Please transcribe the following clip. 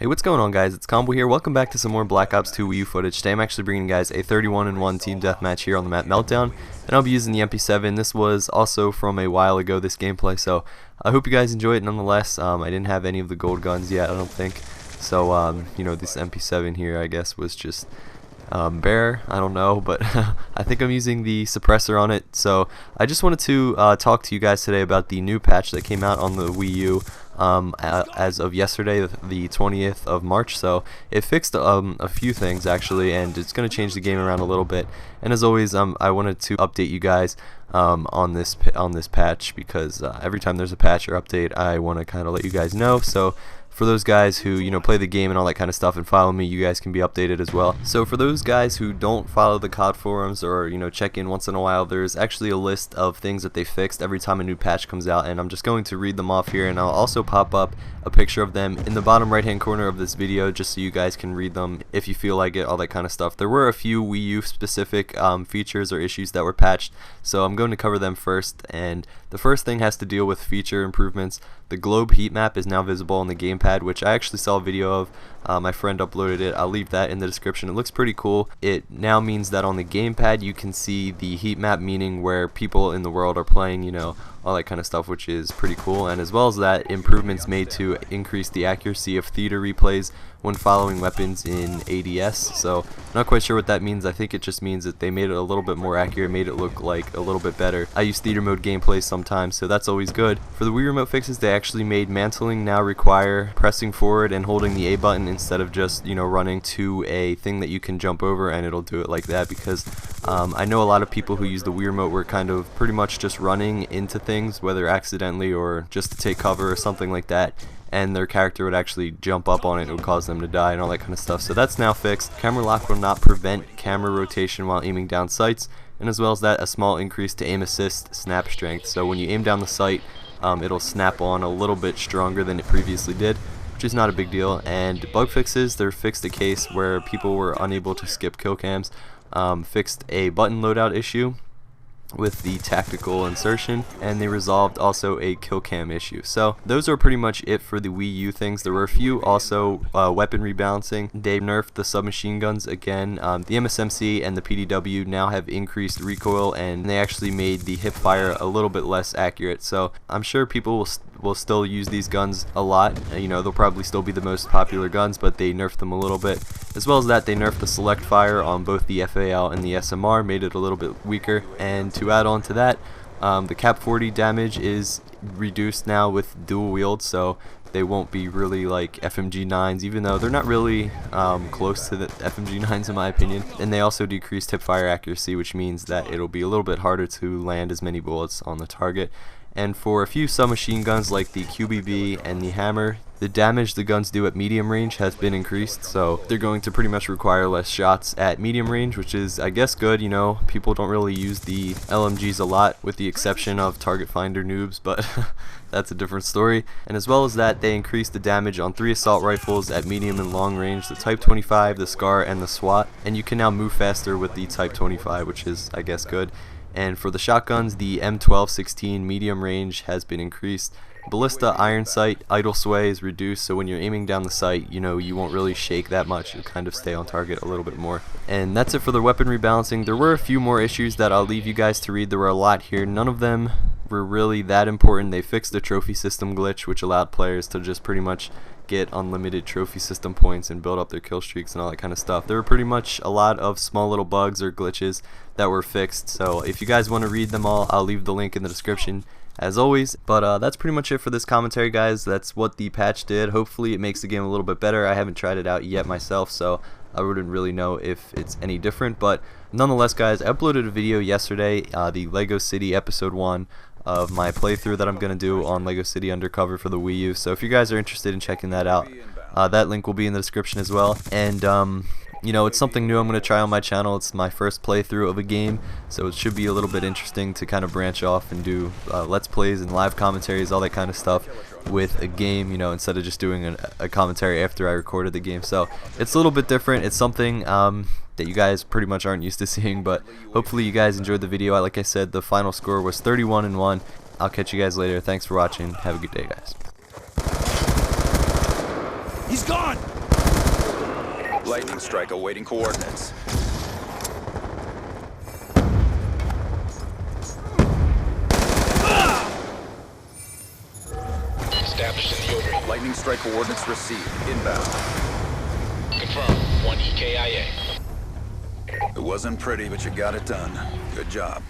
Hey, what's going on, guys? It's Combo here. Welcome back to some more Black Ops 2 WiiU footage. Today I'm actually bringing you guys a 31-1 team deathmatch here on the map Meltdown, and I'll be using the MP7. This was also from a while ago, this gameplay, so I hope you guys enjoy it nonetheless. I didn't have any of the gold guns yet, I don't think, so you know, this MP7 here, I guess, was just bare, I don't know, but I think I'm using the suppressor on it. So I just wanted to talk to you guys today about the new patch that came out on the WiiU as of yesterday, the 20th of March. So it fixed a few things actually, and it's going to change the game around a little bit. And as always, I wanted to update you guys on this patch, because every time there's a patch or update, I want to kind of let you guys know. So for those guys who, you know, play the game and all that kind of stuff and follow me, you guys can be updated as well. So for those guys who don't follow the COD forums or, you know, check in once in a while, there's actually a list of things that they fixed every time a new patch comes out, and I'm just going to read them off here, and I'll also pop up a picture of them in the bottom right hand corner of this video just so you guys can read them if you feel like it, all that kind of stuff. There were a few WiiU specific features or issues that were patched, so I'm going to cover them first. And the first thing has to deal with feature improvements. The globe heat map is now visible on the gamepad, which I actually saw a video of. My friend uploaded it. I'll leave that in the description. It looks pretty cool. It now means that on the gamepad you can see the heat map, meaning where people in the world are playing, you know, all that kind of stuff, which is pretty cool. And as well as that, improvements made to increase the accuracy of theater replays when following weapons in ADS. So not quite sure what that means. I think it just means that they made it a little bit more accurate, made it look like a little bit better. I use theater mode gameplay sometimes, so that's always good. For the Wii remote fixes, they actually made mantling now require pressing forward and holding the A button instead of just, you know, running to a thing that you can jump over and it'll do it like that, because I know a lot of people who use the Wii remote were kind of pretty much just running into things, whether accidentally or just to take cover or something like that, and their character would actually jump up on it. It would cause them to die and all that kind of stuff. So that's now fixed. Camera lock will not prevent camera rotation while aiming down sights, and as well as that, a small increase to aim assist snap strength. So when you aim down the sight, it'll snap on a little bit stronger than it previously did, which is not a big deal. And bug fixes, they're fixed a case where people were unable to skip kill cams, fixed a button loadout issue with the tactical insertion, and they resolved also a kill cam issue. So those are pretty much it for the WiiU things. There were a few also weapon rebalancing. They nerfed the submachine guns again. The MSMC and the PDW now have increased recoil, and they actually made the hip fire a little bit less accurate. So I'm sure people will still use these guns a lot. You know, they'll probably still be the most popular guns, but they nerfed them a little bit. As well as that, they nerfed the select fire on both the FAL and the SMR, made it a little bit weaker. And to add on to that, the cap 40 damage is reduced now with dual wield, so they won't be really like FMG 9s, even though they're not really close to the FMG 9s in my opinion. And they also decreased hip fire accuracy, which means that it'll be a little bit harder to land as many bullets on the target. And for a few submachine guns like the QBB and the Hammer, the damage the guns do at medium range has been increased, so they're going to pretty much require less shots at medium range, which is, I guess, good. You know, people don't really use the LMGs a lot, with the exception of target finder noobs, but that's a different story. And as well as that, they increased the damage on 3 assault rifles at medium and long range, the Type 25, the SCAR, and the SWAT, and you can now move faster with the Type 25, which is, I guess, good. And for the shotguns, the M1216 medium range has been increased. Ballista iron sight idle sway is reduced, so when you're aiming down the sight, you know, you won't really shake that much. You'll kind of stay on target a little bit more. And that's it for the weapon rebalancing. There were a few more issues that I'll leave you guys to read. There were a lot here. None of them were really that important. They fixed the trophy system glitch, which allowed players to just pretty much get unlimited trophy system points and build up their kill streaks and all that kind of stuff. There were pretty much a lot of small little bugs or glitches that were fixed, so if you guys want to read them all, I'll leave the link in the description as always. But that's pretty much it for this commentary, guys. That's what the patch did. Hopefully it makes the game a little bit better. I haven't tried it out yet myself, so I wouldn't really know if it's any different, but nonetheless, guys, I uploaded a video yesterday, the Lego City episode 1 of my playthrough that I'm going to do on Lego City Undercover for the WiiU. So if you guys are interested in checking that out, that link will be in the description as well. And you know, it's something new I'm going to try on my channel. It's my first playthrough of a game, so it should be a little bit interesting to kind of branch off and do let's plays and live commentaries, all that kind of stuff with a game, you know, instead of just doing a commentary after I recorded the game. So it's a little bit different. It's something that you guys pretty much aren't used to seeing, but hopefully you guys enjoyed the video. Like I said, the final score was 31-1. I'll catch you guys later. Thanks for watching. Have a good day, guys. He's gone! Lightning strike awaiting coordinates. Established in the open. Lightning strike coordinates received. Inbound. Confirm. 1 EKIA. It wasn't pretty, but you got it done. Good job.